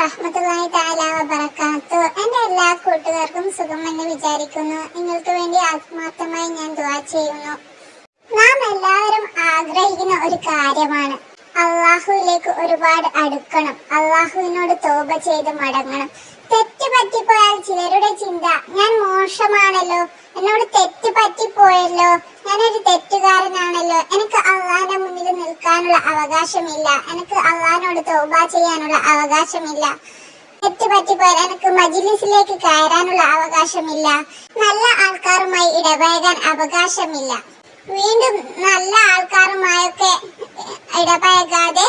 വറഹ്മത്തുള്ളാഹി തആല വബറകാതുഹു. എൻ്റെ എല്ലാ കൂട്ടുകാർക്കും സുഖമെന്ന് വിചാരിക്കുന്നു. നിങ്ങൾക്ക് വേണ്ടി ആത്മാർത്ഥമായി ഞാൻ ദുആ ചെയ്യുന്നു. നാം എല്ലാവരും ആഗ്രഹിക്കുന്ന ഒരു കാര്യമാണ് അള്ളാഹുവിലേക്ക് ഒരുപാട് അടുക്കണം, അള്ളാഹുവിനോട് തൗബ ചെയ്ത് മടങ്ങണം. തെറ്റ് പറ്റിപ്പോയാൽ ചിലരുടെ ചിന്ത, ഞാൻ മോശമാണല്ലോ, എന്നോട് തെറ്റ് പറ്റിപ്പോയല്ലോ, ഞാനൊരു തെറ്റുകാരനാണല്ലോ, എനിക്ക് അള്ളാഹിന്റെ മുന്നിൽ നിൽക്കാനുള്ള അവകാശമില്ല, എനിക്ക് അള്ളാഹിനോട് തൗബ ചെയ്യാനുള്ള അവകാശമില്ല, തെറ്റ് പറ്റിപ്പോയാൽ എനിക്ക് മജ്ലിസിലേക്ക് കയറാനുള്ള അവകാശമില്ല, നല്ല ആൾക്കാരുമായി ഇടപഴകാൻ അവകാശമില്ല. വീണ്ടും നല്ല ആൾക്കാരുമായൊക്കെ ഇടപഴകാതെ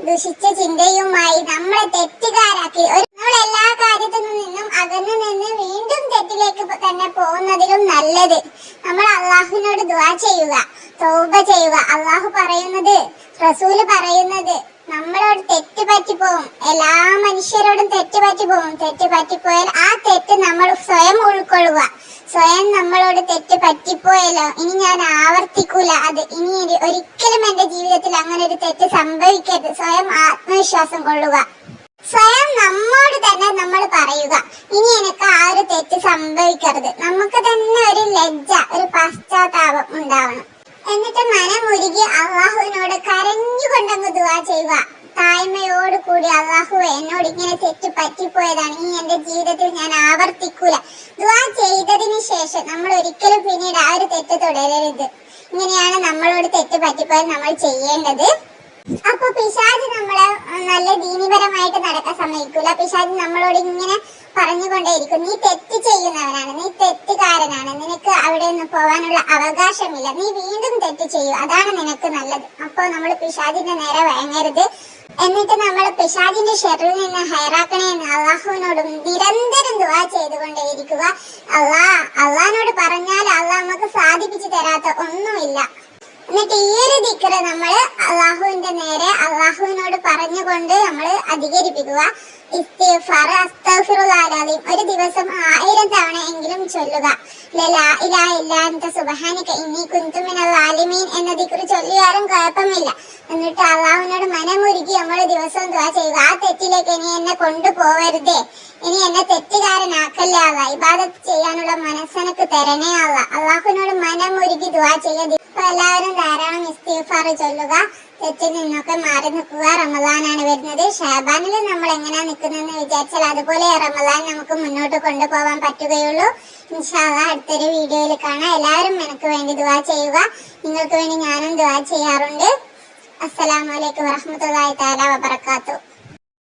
ദുഷിച്ച ചിന്തയുമായി നമ്മളെ തെറ്റുകാരാക്കി നമ്മൾ എല്ലാ കാര്യത്തിൽ നിന്നും അകന്നു നിന്ന് വീണ്ടും തെറ്റിലേക്ക് തന്നെ പോകുന്നതിലും നല്ലത് നമ്മൾ അള്ളാഹുവിനോട് ദുആ ചെയ്യുക, തൗബ ചെയ്യുക. അള്ളാഹു പറയുന്നത്, റസൂല് പറയുന്നത്, നമ്മളോട് തെറ്റ് പറ്റിപ്പോവും, എല്ലാ മനുഷ്യരോടും തെറ്റ് പറ്റിപ്പോവും. തെറ്റ് പറ്റിപ്പോയാൽ ആ തെറ്റ് നമ്മൾ സ്വയം ഉൾക്കൊള്ളുക. സ്വയം നമ്മളോട് തെറ്റ് പറ്റിപ്പോയല്ലോ, ഇനി ഞാൻ ആവർത്തിക്കൂല, അത് ഇനി ഒരിക്കലും എന്റെ ജീവിതത്തിൽ അങ്ങനെ ഒരു തെറ്റ് സംഭവിക്കരുത്. സ്വയം ആത്മവിശ്വാസം കൊള്ളുക. സ്വയം നമ്മോട് തന്നെ നമ്മൾ പറയുക, ഇനി എനിക്ക് ആ ഒരു തെറ്റ് സംഭവിക്കരുത്. നമുക്ക് തന്നെ ഒരു ലജ്ജ, ഒരു പശ്ചാത്താപം ഉണ്ടാവണം. എന്നിട്ട് മനമുരുകി അള്ളാഹുവിനോട് കരഞ്ഞുകൊണ്ടങ്ങ് ദുആ ചെയ്യുക. താഴ്മയോട് കൂടി, അള്ളാഹുവേ, എന്നോട് ഇങ്ങനെ തെറ്റ് പറ്റിപ്പോയതാണ്, ഇനി എന്റെ ജീവിതത്തിൽ ഞാൻ ആവർത്തിക്കൂല. ദുആ ചെയ്തതിന് ശേഷം നമ്മൾ ഒരിക്കലും പിന്നീട് ആ ഒരു തെറ്റ് തുടരരുത്. ഇങ്ങനെയാണ് നമ്മളോട് തെറ്റ് പറ്റിപ്പോയാൽ നമ്മൾ ചെയ്യേണ്ടത്. അപ്പൊ പിശാച് നമ്മളെ നല്ല ദീനിപരമായിട്ട് നടക്കാൻ സമ്മതിക്കൂല. പിശാച് നമ്മളോട് ഇങ്ങനെ പറഞ്ഞുകൊണ്ടേയിരിക്കും, നീ തെറ്റ് ചെയ്യുന്നവനാണ്, നീ തെറ്റുകാരനാണ്, നിനക്ക് അവിടെ നിന്ന് പോകാനുള്ള അവകാശമില്ല, നീ വീണ്ടും തെറ്റ് ചെയ്യൂ, അതാണ് നിനക്ക് നല്ലത്. അപ്പൊ നമ്മൾ പിശാചിന്റെ നേരെ വഴങ്ങരുത്. എന്നിട്ട് നമ്മൾ പിശാചിന്റെ ഷെറിൽ നിന്ന് ഹൈറാക്കണേ എന്ന് അള്ളാഹുവിനോട് നിരന്തരം ദുആ ചെയ്തുകൊണ്ടേയിരിക്കുക. അള്ളാഹിനോട് പറഞ്ഞാൽ അള്ളാഹ് നമുക്ക് സാധിപ്പിച്ചു തരാത്ത ഒന്നുമില്ല. എന്നിട്ട് ഈ ഒരു ദിക്ർ നമ്മൾ അള്ളാഹുവിന്റെ നേരെ അള്ളാഹുവിനോട് പറഞ്ഞുകൊണ്ട് നമ്മൾ അധികരിപ്പിക്കുക. ഇസ്തിഗ്ഫാർ, അസ്തഗ്ഫിറുല്ലാഹൽ അലീം ഒരു ദിവസം 1000 തവണ എങ്കിലും ചൊല്ലുക. ലാ ഇലാഹ ഇല്ലാ അൻത സുബ്ഹാനക ഇന്നി കുൻതു മിനൽ ളാലിമീൻ എന്ന ദിക്ർ ചൊല്ലിയാലും കുഴപ്പമില്ല. എന്നിട്ട് അള്ളാഹുവിനോട് മനമുരുകി നമ്മൾ ദിവസവും ദുആ ചെയ്യുക. ആ തെറ്റിലേക്ക് ഇനി എന്നെ കൊണ്ടുപോകരുതേ, ഇനി എന്നെ തെറ്റുകാരനാക്കല്ലേ അല്ലാ, ഇബാദത്ത് ചെയ്യാനുള്ള മനസ്സെനക്ക് തരണേ അല്ലാ. അള്ളാഹുവിനോട് മനമുരുകി ദുആ ചെയ്യുക. അപ്പൊ എല്ലാവരും ധാരാളം ഇസ്തിഗ്ഫാർ ചൊല്ലുക, തെറ്റിൽ നിന്നൊക്കെ മാറി നിൽക്കുക. റമദാനാണ് വരുന്നത്. ഷാബാനിൽ നമ്മൾ എങ്ങനെയാ നിൽക്കുന്നതെന്ന് വിചാരിച്ചാൽ അതുപോലെ റമദാൻ നമുക്ക് മുന്നോട്ട് കൊണ്ടുപോകാൻ പറ്റുകയുള്ളൂ. ഇൻഷാ അല്ലാഹ് അടുത്തൊരു വീഡിയോയിൽ കാണാം. എല്ലാവരും എനിക്ക് വേണ്ടി ദുആ ചെയ്യുക. നിങ്ങൾക്ക് വേണ്ടി ഞാനും ദുആ ചെയ്യാറുണ്ട്. അസ്സലാമു അലൈക്കും വറഹ്മത്തുള്ളാഹി തആല വബറകാതുഹു.